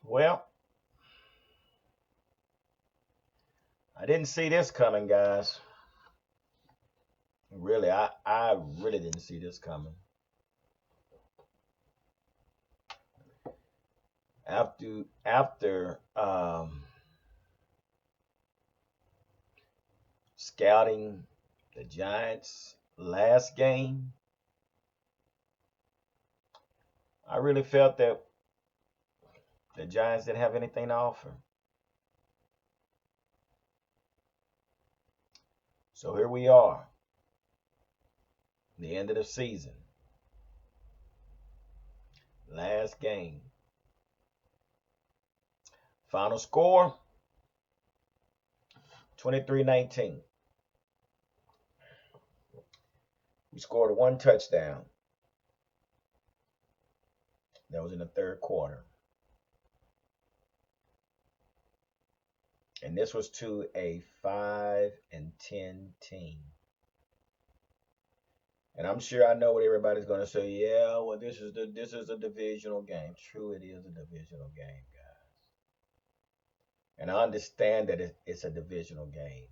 Well, I didn't see this coming, guys. Really, I really didn't see this coming. After scouting the Giants last game, I really felt that the Giants didn't have anything to offer. So here we are, the end of the season, last game. Final score 23-19. We scored one touchdown. That was in the third quarter. And this was to a 5-10 team. And I'm sure I know what everybody's going to say. Yeah, well, this is a divisional game. True, it is a divisional game, guys. And I understand that it's a divisional game.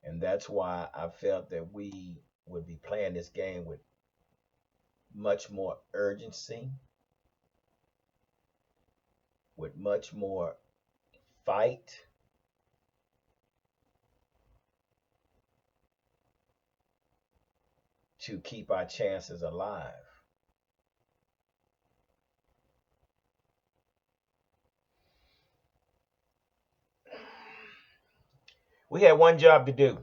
And that's why I felt that we would be playing this game with much more urgency, with much more fight. To keep our chances alive. We had one job to do.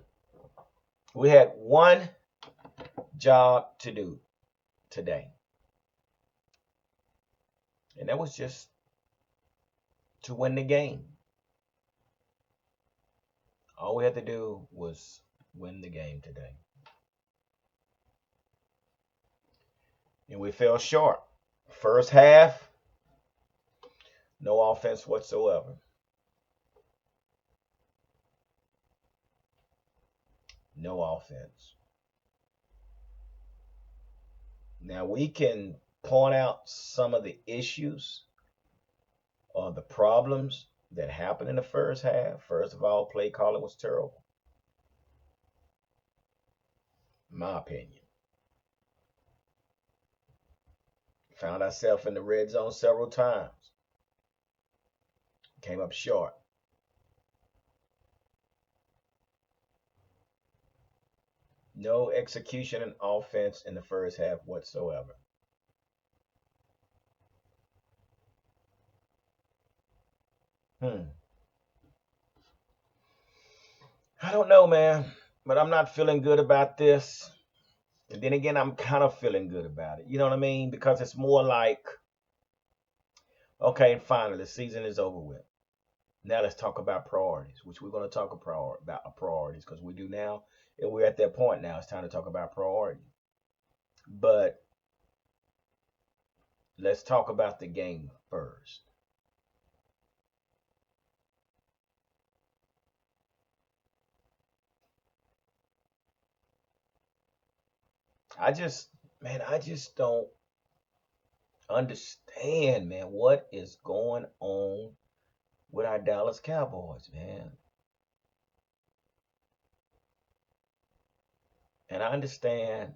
We had one job to do today. And that was just to win the game. All we had to do was win the game today. And we fell short. First half, no offense whatsoever. No offense. Now we can point out some of the issues or the problems that happened in the first half. First of all, play calling was terrible. In my opinion. Found ourselves in the red zone several times. Came up short. No execution and offense in the first half whatsoever. Hmm. I don't know, man, but I'm not feeling good about this. And then again, I'm kind of feeling good about it. You know what I mean? Because it's more like, okay, finally, the season is over with. Now let's talk about priorities, which we're going to talk about priorities because we do now. And we're at that point now. It's time to talk about priorities. But let's talk about the game first. I just, man, I just don't understand, man, what is going on with our Dallas Cowboys, man. And I understand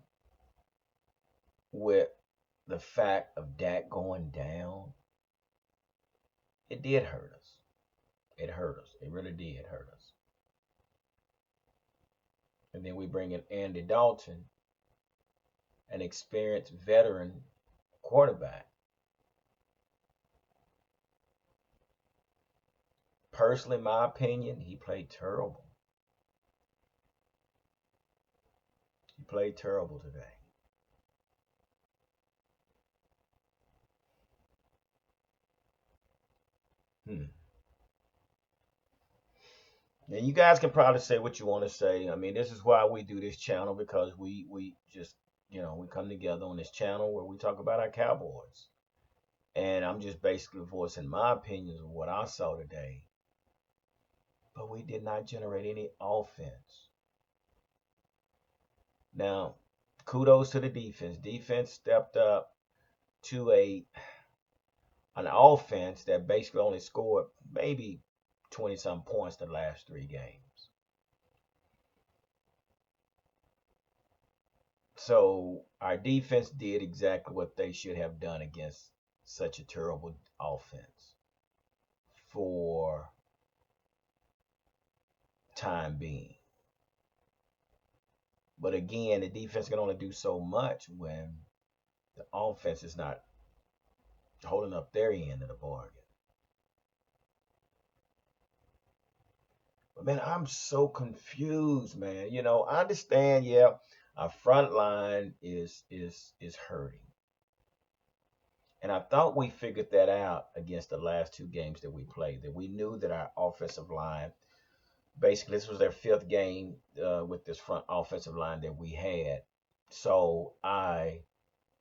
with the fact of Dak going down, it did hurt us. It hurt us. It really did hurt us. And then we bring in Andy Dalton, an experienced veteran quarterback. Personally, my opinion, he played terrible. He played terrible today. Hmm. Now you guys can probably say what you want to say. I mean, this is why we do this channel because we just we come together on this channel where we talk about our Cowboys. And I'm just basically voicing my opinions of what I saw today. But we did not generate any offense. Now, kudos to the defense. Defense stepped up to a an offense that basically only scored maybe 20 some points the last 3 games. So our defense did exactly what they should have done against such a terrible offense for time being. But again, the defense can only do so much when the offense is not holding up their end of the bargain. But man, I'm so confused, man. I understand, yeah, our front line is hurting. And I thought we figured that out against the last 2 games that we played. That we knew that our offensive line, basically, this was their 5th game with this front offensive line that we had. So I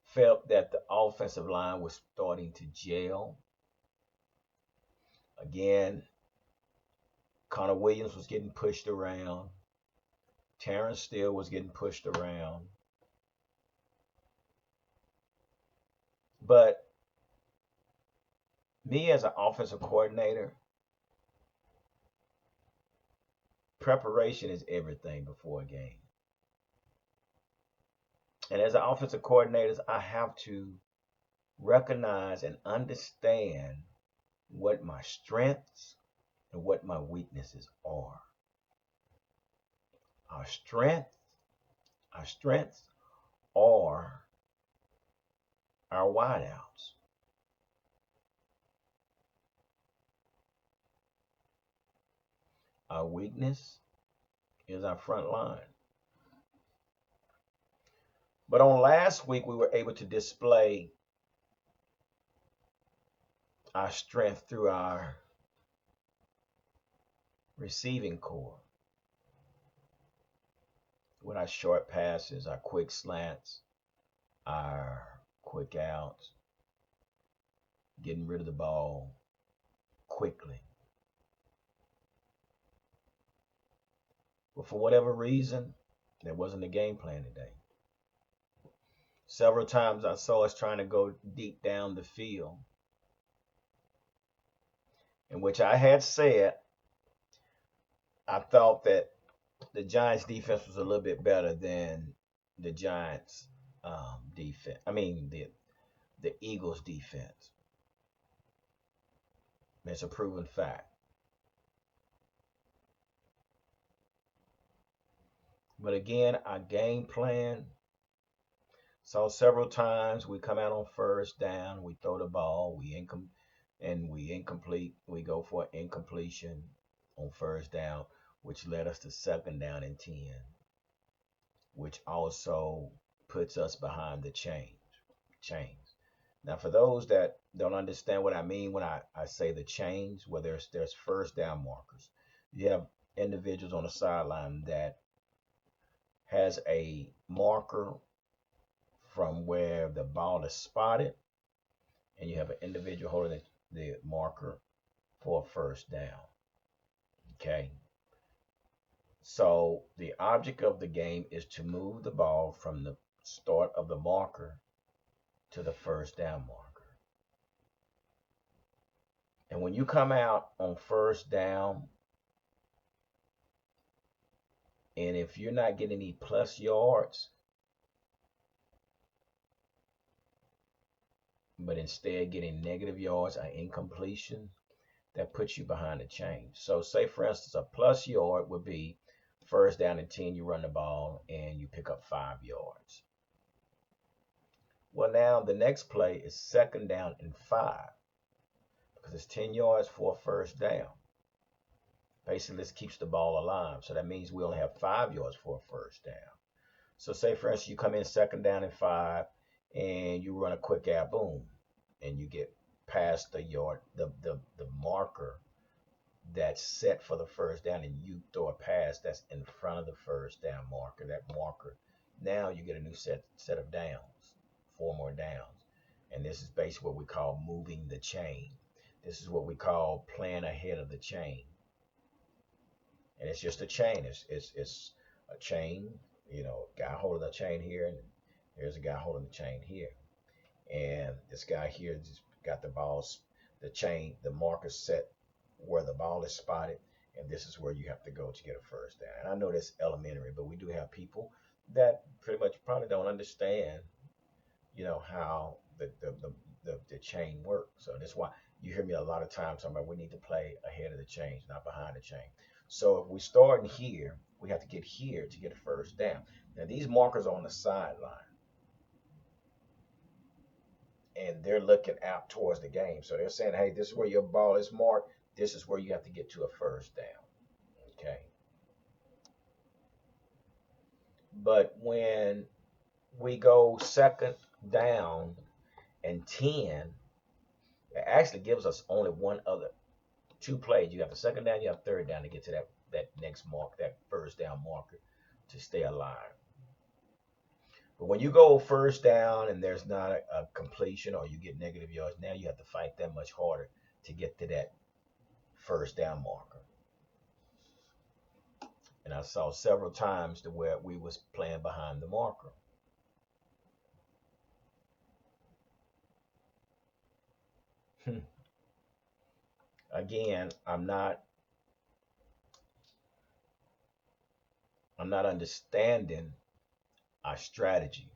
felt that the offensive line was starting to gel. Again, Connor Williams was getting pushed around. Terrence Steele was getting pushed around. But me as an offensive coordinator, preparation is everything before a game. And as an offensive coordinator, I have to recognize and understand what my strengths and what my weaknesses are. Our strength, our strengths are our wideouts. Our weakness is our front line. But on last week, we were able to display our strength through our receiving core with our short passes, our quick slants, our quick outs, getting rid of the ball quickly. But for whatever reason, there wasn't a game plan today. Several times I saw us trying to go deep down the field, in which I had said I thought that the Giants defense was a little bit better than the Giants defense. I mean the Eagles defense. It's a proven fact. But again, our game plan. So several times we come out on first down, we throw the ball, we incomplete. We go for an incompletion on first down, which led us to second down and 10, which also puts us behind the chains. Now, for those that don't understand what I mean when I say the chains, where there's first down markers, you have individuals on the sideline that has a marker from where the ball is spotted, and you have an individual holding the marker for a first down. Okay. So the object of the game is to move the ball from the start of the marker to the first down marker. And when you come out on first down, and if you're not getting any plus yards, but instead getting negative yards or incompletion, that puts you behind the chain. So say for instance, a plus yard would be first down and 10, you run the ball and you pick up 5 yards. Well, now the next play is second down and 5 because it's 10 yards for a first down. Basically, this keeps the ball alive. So that means we only have 5 yards for a first down. So say for instance, you come in second down and 5 and you run a quick out, boom, and you get past the yard, the marker that's set for the first down, and you throw a pass that's in front of the first down marker. That marker, now you get a new set of downs, 4 more downs, and this is basically what we call moving the chain. This is what we call playing ahead of the chain, and it's just a chain. It's a chain. Guy holding a chain here, and here's a guy holding the chain here, and this guy here got the balls, the chain, the marker set where the ball is spotted, and this is where you have to go to get a first down. And I know that's elementary, but we do have people that pretty much probably don't understand, how the chain works. So that's why you hear me a lot of times talking about we need to play ahead of the chains, not behind the chain. So if we start in here, we have to get here to get a first down. Now these markers are on the sideline, and they're looking out towards the game. So they're saying, hey, this is where your ball is marked. This is where you have to get to a first down. Okay. But when we go second down and 10, it actually gives us only one other two plays. You have the second down, you have third down to get to that next mark, that first down marker to stay alive. But when you go first down and there's not a completion or you get negative yards, now you have to fight that much harder to get to that first down marker. And I saw several times to where we was playing behind the marker. Again, I'm not understanding our strategy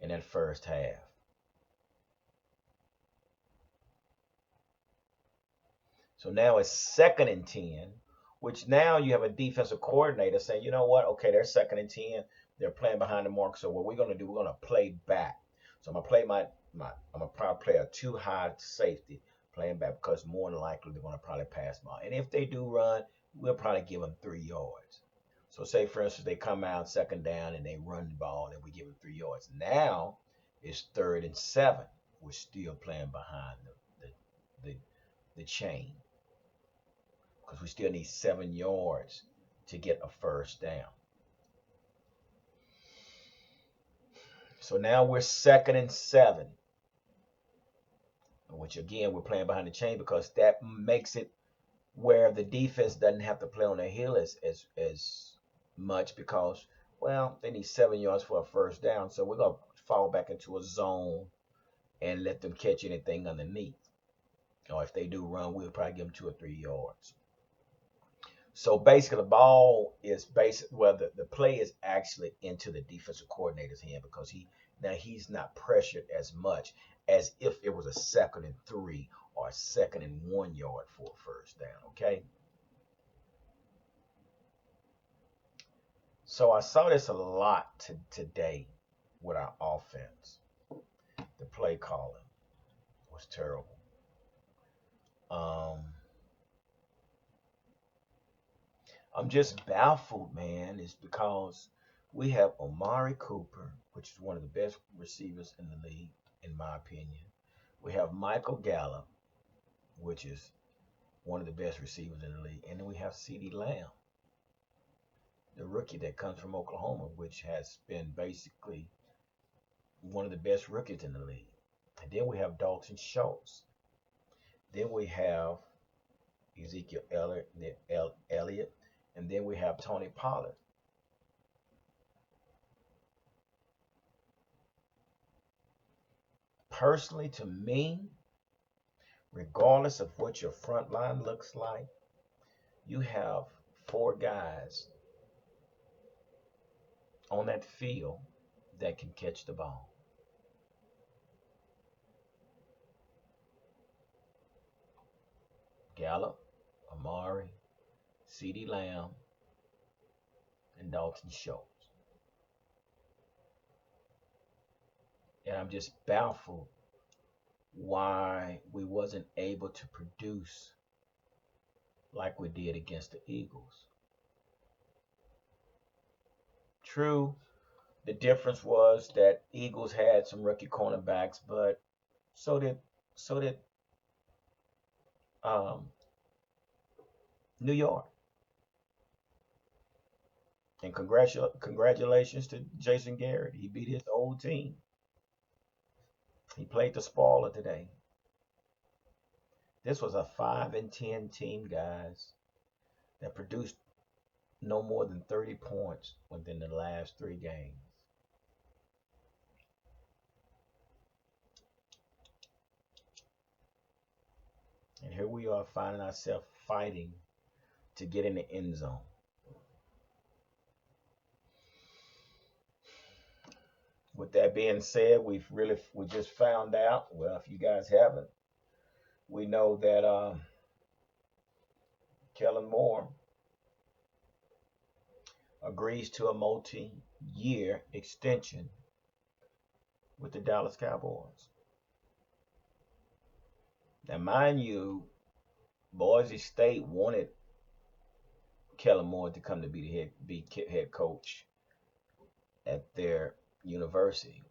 in that first half. So now it's second and 10, which now you have a defensive coordinator saying, you know what? Okay, they're second and 10. They're playing behind the mark. So what we're going to do, we're going to play back. So I'm going to play I'm going to probably play a too high safety playing back because more than likely they're going to probably pass ball. And if they do run, we'll probably give them 3 yards. So say, for instance, they come out second down and they run the ball and we give them 3 yards. Now it's third and 7. We're still playing behind the chain because we still need 7 yards to get a first down. So now we're second and 7, which again we're playing behind the chain because that makes it where the defense doesn't have to play on their heel as much because well they need 7 yards for a first down. So we're gonna fall back into a zone and let them catch anything underneath. Or if they do run, we'll probably give them 2 or 3 yards. So basically, the ball is the play is actually into the defensive coordinator's hand because he's not pressured as much as if it was a second and 3 or a second and 1 yard for a first down. Okay. So I saw this a lot today with our offense. The play calling was terrible. I'm just baffled, man, is because we have Omari Cooper, which is one of the best receivers in the league, in my opinion. We have Michael Gallup, which is one of the best receivers in the league. And then we have CeeDee Lamb, the rookie that comes from Oklahoma, which has been basically one of the best rookies in the league. And then we have Dalton Schultz. Then we have Ezekiel Elliott. And then we have Tony Pollard. Personally, to me, regardless of what your front line looks like, you have 4 guys on that field that can catch the ball. Gallup, Amari, CeeDee Lamb, and Dalton Schultz. And I'm just baffled why we wasn't able to produce like we did against the Eagles. True, the difference was that Eagles had some rookie cornerbacks, but so did um, New York. And congratulations to Jason Garrett. He beat his old team. He played the spoiler today. This was a 5-10 team, guys, that produced no more than 30 points within the last 3 games. And here we are finding ourselves fighting to get in the end zone. With that being said, we just found out. Well, if you guys haven't, we know that Kellen Moore agrees to a multi-year extension with the Dallas Cowboys. Now, mind you, Boise State wanted Kellen Moore to come to be head coach at their university,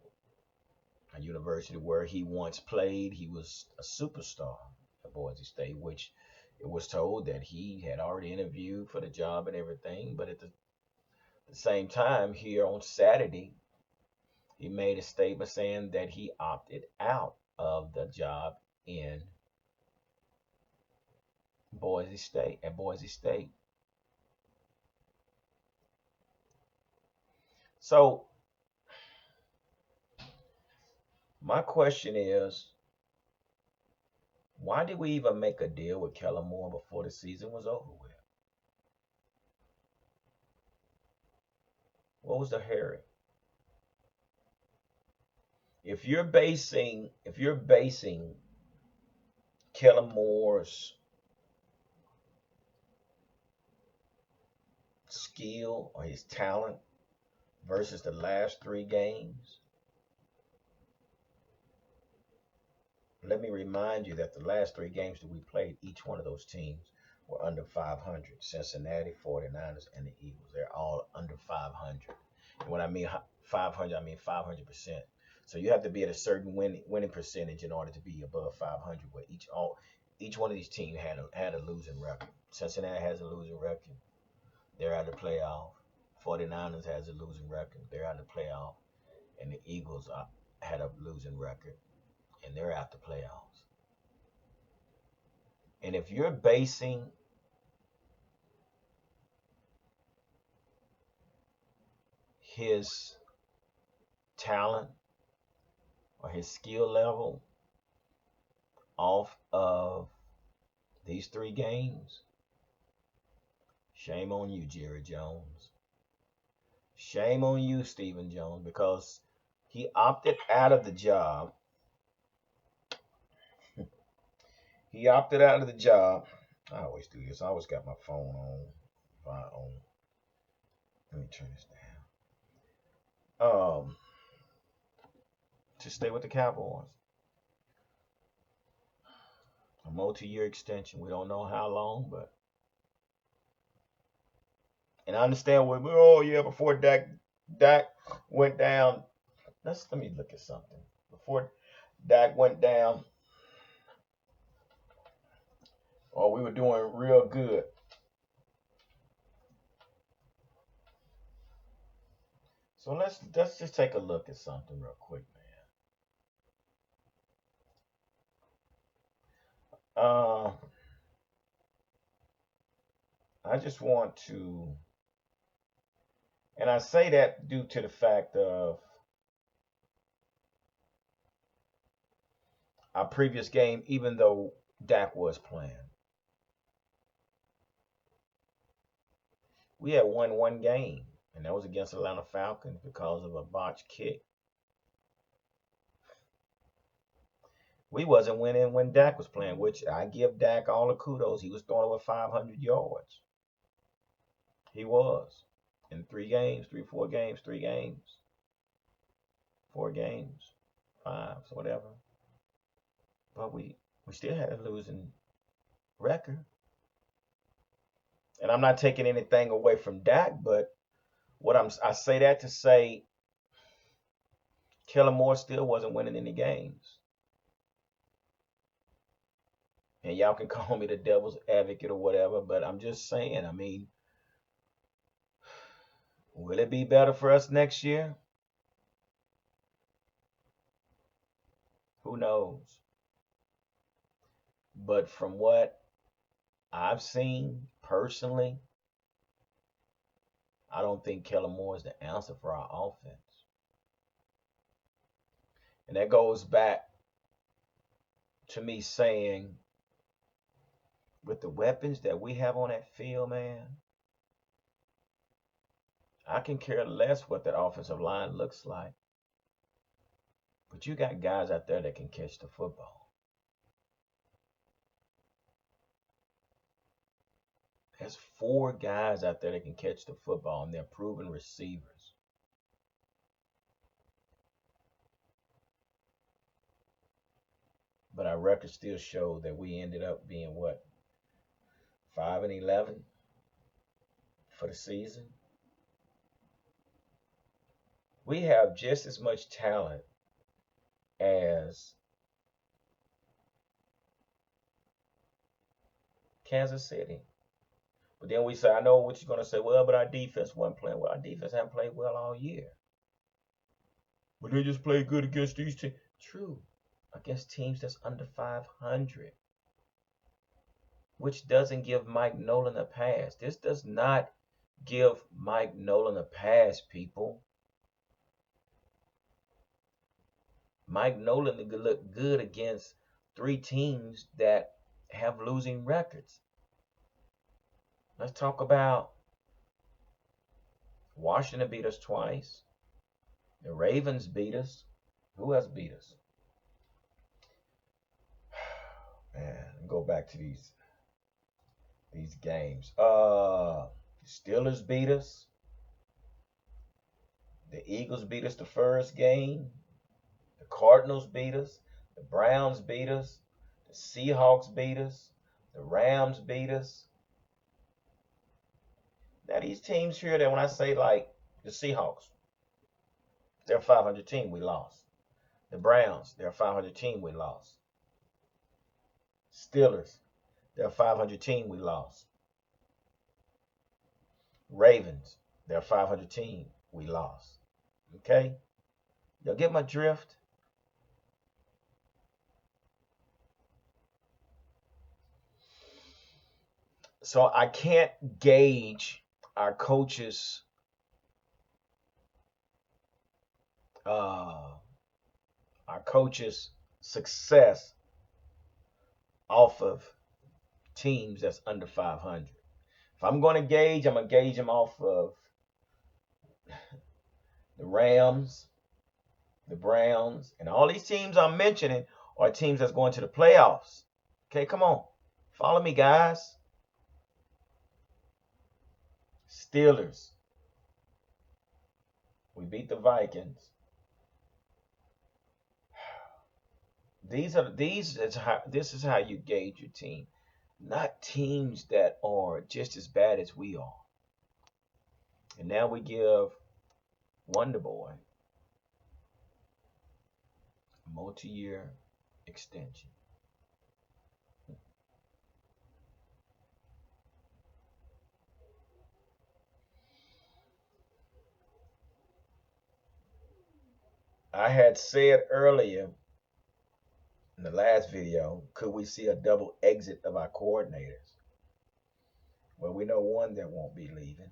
a university where he once played. He was a superstar at Boise State, which it was told that he had already interviewed for the job and everything. But at the same time, here on Saturday, he made a statement saying that he opted out of the job in Boise State, at Boise State. So my question is, why did we even make a deal with Kellen Moore before the season was over with? What was the hurry? If you're basing Kellen Moore's skill or his talent versus the last 3 games, let me remind you that the last 3 games that we played, each one of those teams were under 500. Cincinnati, 49ers, and the Eagles. They're all under 500. And when I mean 500, I mean 500%. So you have to be at a certain winning percentage in order to be above 500. Where each one of these teams had a losing record. Cincinnati has a losing record. They're out of the playoff. 49ers has a losing record. They're out of the playoff. And the Eagles had a losing record, and they're out the playoffs. And if you're basing his talent or his skill level off of these 3 games, shame on you, Jerry Jones. Shame on you, Stephen Jones, because he opted out of the job. He opted out of the job. I always do this. I always got my phone on. Let me turn this down. To stay with the Cowboys. A multi-year extension. We don't know how long, but and I understand what. Oh yeah, before Dak went down. Let me look at something. Before Dak went down, oh, we were doing real good. So let's just take a look at something real quick, man. I just want to, and I say that due to the fact of our previous game, even though Dak was playing, we had won one game, and that was against Atlanta Falcons because of a botched kick. We wasn't winning when Dak was playing, which I give Dak all the kudos. He was throwing over 500 yards. He was in 3 games, 4 games, 3 games, 4 games, 5, so whatever. But we still had a losing record. And I'm not taking anything away from Dak, but I say that to say Kellen Moore still wasn't winning any games. And y'all can call me the devil's advocate or whatever, but I'm just saying, I mean, will it be better for us next year? Who knows? But from what I've seen personally, I don't think Kellen Moore is the answer for our offense. And that goes back to me saying with the weapons that we have on that field, man, I can care less what that offensive line looks like. But you got guys out there that can catch the football. There's 4 guys out there that can catch the football, and they're proven receivers. But our record still showed that we ended up being what, 5-11 for the season. We have just as much talent as Kansas City. But then we say, I know what you're going to say, well, but our defense wasn't playing well. Our defense hasn't played well all year. But they just played good against these teams. True. Against teams that's under 500. Which doesn't give Mike Nolan a pass. This does not give Mike Nolan a pass, people. Mike Nolan could look good against 3 teams that have losing records. Let's talk about Washington beat us twice. The Ravens beat us. Who else beat us? Man, go back to these games. Steelers beat us. The Eagles beat us the first game. The Cardinals beat us. The Browns beat us. The Seahawks beat us. The Rams beat us. Now these teams here that when I say like the Seahawks, they're a 500 team, we lost. The Browns, they're a 500 team, we lost. Steelers, they're a 500 team, we lost. Ravens, they're a 500 team, we lost. Okay? Y'all get my drift? So I can't gauge our coaches' success off of teams that's under 500. If I'm going to gauge, I'm going to gauge them off of the Rams, the Browns, and all these teams I'm mentioning are teams that's going to the playoffs. Okay, come on. Follow me, guys. Steelers. We beat the Vikings. This is how you gauge your team. Not teams that are just as bad as we are. And now we give Wonder Boy a multi-year extension. I had said earlier in the last video, could we see a double exit of our coordinators? Well, we know one that won't be leaving.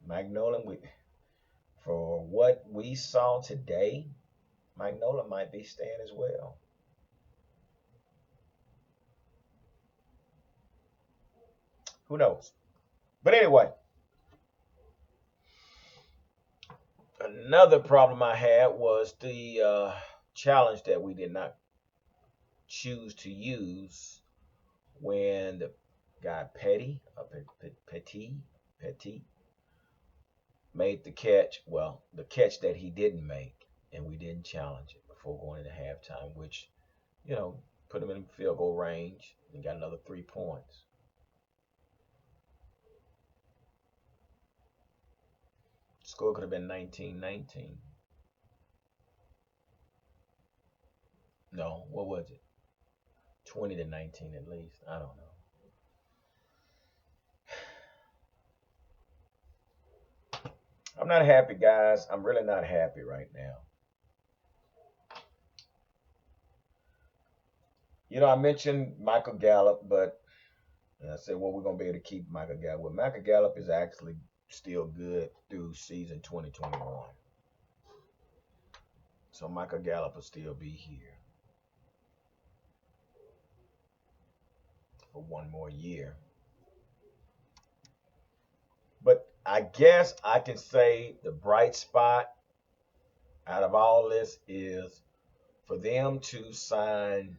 Mike Nolan, for what we saw today, Mike Nolan might be staying as well. Who knows? But anyway, another problem I had was the challenge that we did not choose to use when the guy Petit made the catch. Well, the catch that he didn't make, and we didn't challenge it before going into halftime, which, put him in field goal range and got another 3 points. Score could have been 19-19. No, what was it? 20-19 at least. I don't know. I'm not happy, guys. I'm really not happy right now. I mentioned Michael Gallup, but I said, well, we're going to be able to keep Michael Gallup. Well, Michael Gallup is actually still good through season 2021. So Michael Gallup will still be here. for one more year. But I guess I can say the bright spot out of all this is for them to sign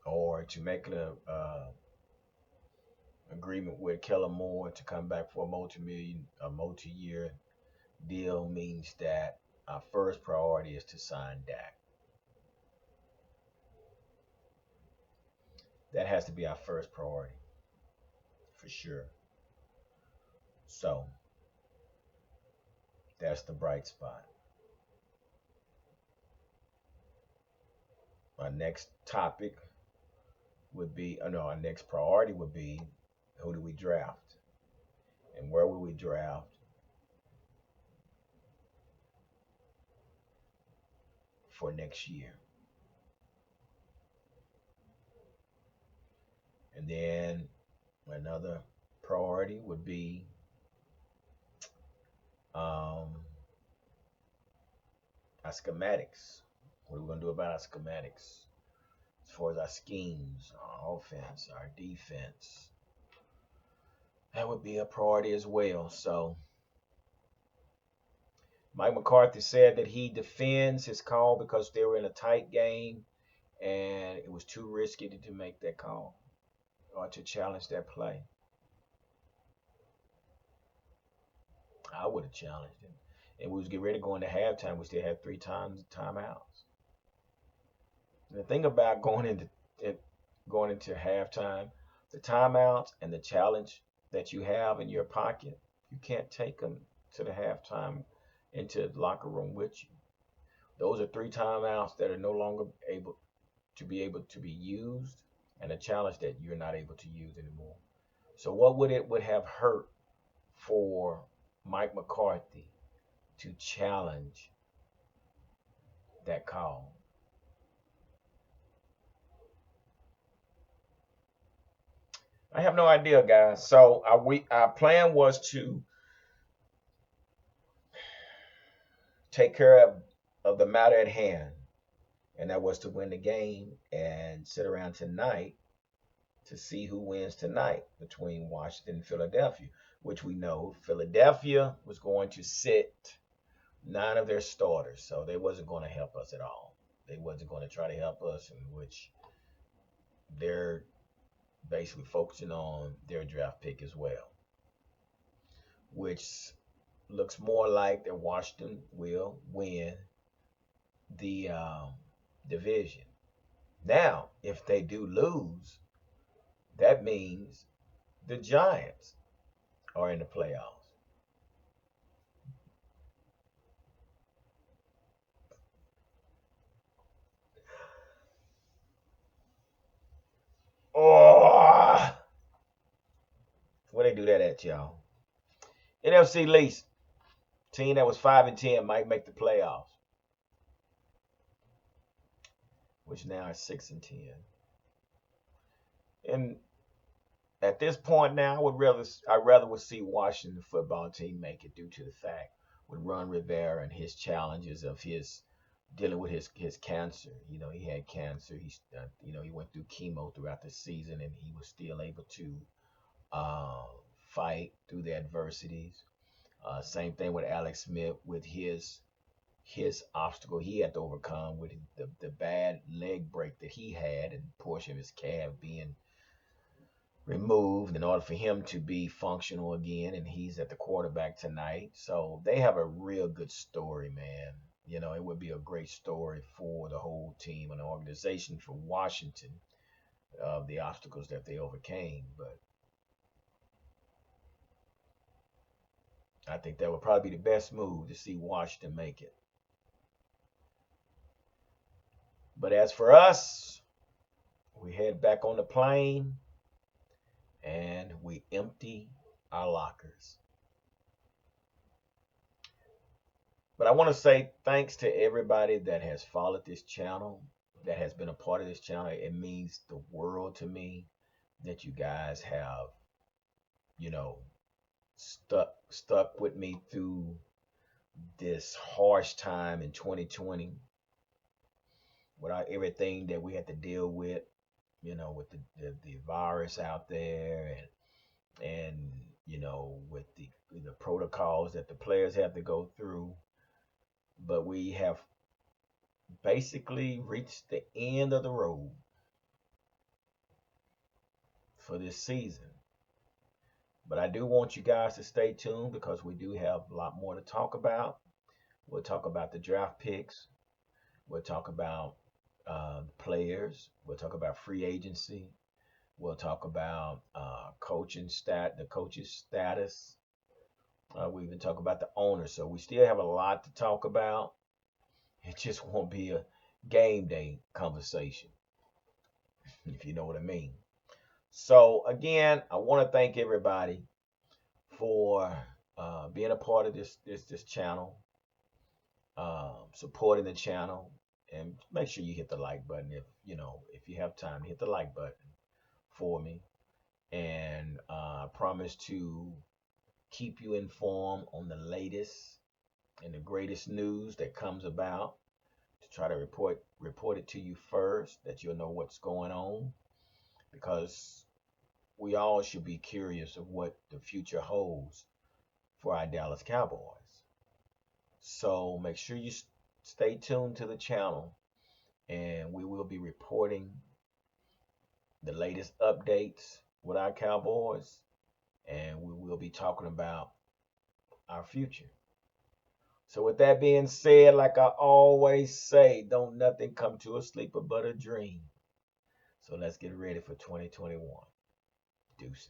or to make an agreement with Kellen Moore to come back for a multi-year deal means that our first priority is to sign Dak. That has to be our first priority for sure. So that's the bright spot. Our next topic would be, no, our next priority would be who do we draft and where will we draft for next year. And then another priority would be our schematics. What are we going to do about our schematics? As far as our schemes, our offense, our defense, that would be a priority as well. So Mike McCarthy said that he defends his call because they were in a tight game and it was too risky to make that call or to challenge that play. I would have challenged him. And we was getting ready to go into halftime. We still had three times timeouts. And the thing about going into halftime, the timeouts and the challenge that you have in your pocket, you can't take them to the halftime into the locker room with you. Those are three timeouts that are no longer able to be used, and a challenge that you're not able to use anymore. So what would have hurt for Mike McCarthy to challenge that call? I have no idea, guys. So our plan was to take care of the matter at hand, and that was to win the game and sit around tonight to see who wins tonight between Washington and Philadelphia, which we know Philadelphia was going to sit 9 of their starters, so they wasn't going to help us at all. They wasn't going to try to help us, in which they're basically focusing on their draft pick as well, which looks more like that Washington will win the division. Now, if they do lose, that means the Giants are in the playoffs. Oh, where they do that at, y'all? NFC least team that was 5-10 might make the playoffs, which now is 6-10. And at this point now, I rather would see Washington football team make it due to the fact with Ron Rivera and his challenges of his dealing with his cancer. He had cancer. He went through chemo throughout the season, and he was still able to uh, fight through the adversities. Same thing with Alex Smith with his obstacle he had to overcome with the bad leg break that he had and portion of his calf being removed in order for him to be functional again, and he's at the quarterback tonight. So they have a real good story, man. It would be a great story for the whole team and the organization for Washington of the obstacles that they overcame. But I think that would probably be the best move to see Washington make it. But as for us, we head back on the plane and we empty our lockers. But I want to say thanks to everybody that has followed this channel, that has been a part of this channel. It means the world to me that you guys have, you know, stuck with me through this harsh time in 2020 without everything that we had to deal with, with the virus out there, and with the protocols that the players have to go through. But we have basically reached the end of the road for this season. But I do want you guys to stay tuned because we do have a lot more to talk about. We'll talk about the draft picks. We'll talk about players. We'll talk about free agency. We'll talk about the coach's status. We even talk about the owner. So we still have a lot to talk about. It just won't be a game day conversation, if you know what I mean. So again, I want to thank everybody for being a part of this channel, supporting the channel, and make sure you hit the like button if you have time. Hit the like button for me, and I promise to keep you informed on the latest and the greatest news that comes about. To try to report it to you first, that you'll know what's going on, because we all should be curious of what the future holds for our Dallas Cowboys. So make sure you stay tuned to the channel, and we will be reporting the latest updates with our Cowboys, and we will be talking about our future. So with that being said, like I always say, don't nothing come to a sleeper but a dream. So let's get ready for 2021. Deuces.